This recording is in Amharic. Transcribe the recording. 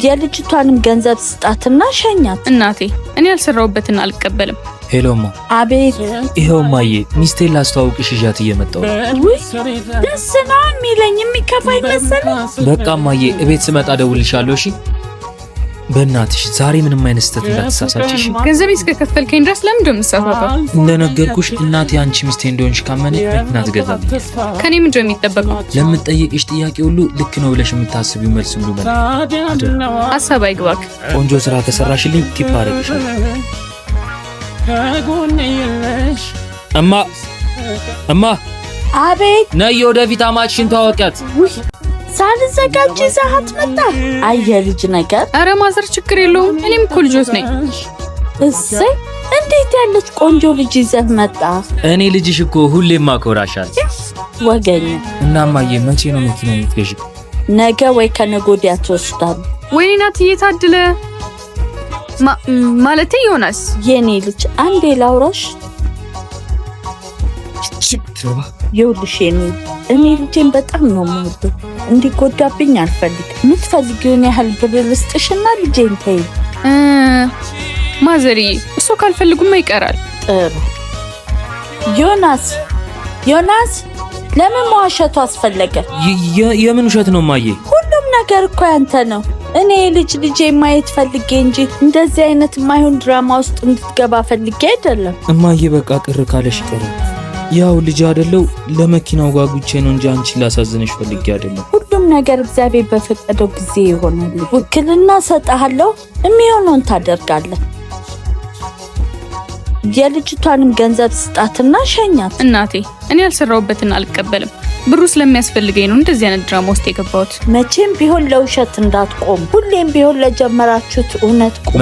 የልጅቷንም ገንዘብ ስጣትና ሸኛት። እናቴ እኔ ያልሰራውበትን አልቀበልም። ሄሎማ። አቤት። ይሄው ማዬ ሚስቴን ላስተዋውቅሽ ይዣት እየመጣሁ ነው። ደስ ነው የሚለኝ የሚከፋኝ መሰለኝ። በቃ ማዬ እቤት ስመጣ ደውልልሻለሁ። እሺ በእናትሽ ዛሬ ምንም አይነት ስህተት እንዳትሳሳችሽ። ገንዘብ እስከከፈልከኝ ድረስ ለምን እንደምትሳሳተው? እንደነገርኩሽ እናቴ አንቺ ሚስቴ እንደሆንሽ ካመነች መኪና ትገዛልኝ። ከኔ ምንድነው የሚጠበቀው? ለምትጠይቅሽ ጥያቄ ሁሉ ልክ ነው ብለሽ የምታስቢው መልስ ሁሉ ማለት ሀሳብ አይግባክ። ቆንጆ ስራ ከሰራሽልኝ ቲፕ አደርግሻለሁ። እማ አቤት። ነይ ወደፊት አማችሽን ተዋወቂያት። ሳልዘጋጅ ይዘሃት መጣ። አየ ልጅ ነገር። አረ ማዘር ችግር የለውም እኔም እኮ ልጆት ነኝ። እሰይ እንዴት ያለች ቆንጆ ልጅ ይዘህ መጣ። እኔ ልጅሽ እኮ ሁሌም ማኮራሻል ወገኛ። እና ማዬ መቼ ነው መኪና የምትገዢው? ነገ ወይ ከነገ ወዲያ ትወስዳለህ። ወይኔ ናትዬ ታድለ ማለቴ ዮናስ የኔ ልጅ አንዴ ላውራሽ። ይኸውልሽ እኔ ልጄን በጣም ነው የምወደው። እንዲጎዳብኝ አልፈልግም። የምትፈልጊውን ያህል ብር ልስጥሽና ልጄን ተይ። ማዘሪ እሱ ካልፈልጉማ ይቀራል። ጥሩ። ዮናስ ለምን መዋሸቱ አስፈለገ? የምን ውሸት ነው ማዬ? ሁሉም ነገር እኮ ያንተ ነው። እኔ ልጄ ማየት ፈልጌ እንጂ እንደዚህ አይነት ማይሆን ድራማ ውስጥ እንድትገባ ፈልጌ አይደለም። እማዬ በቃ ቅር ካለሽ ቅር። ያው ልጅ አይደለው ለመኪናው ጓጉቼ ነው እንጂ አንቺን ላሳዝንሽ ፈልጌ አይደለም። ሁሉም ነገር እግዚአብሔር በፈቀደው ጊዜ ይሆናል። ውክልና ሰጣለሁ፣ የሚሆነውን ታደርጋለህ። የልጅቷንም ገንዘብ ስጣትና ሸኛት። እናቴ እኔ ያልሰራውበትን አልቀበልም። ብሩ ስለሚያስፈልገኝ ነው እንደዚህ አይነት ድራማ ውስጥ የገባሁት። መቼም ቢሆን ለውሸት እንዳትቆም። ሁሌም ቢሆን ለጀመራችሁት እውነት ቆም።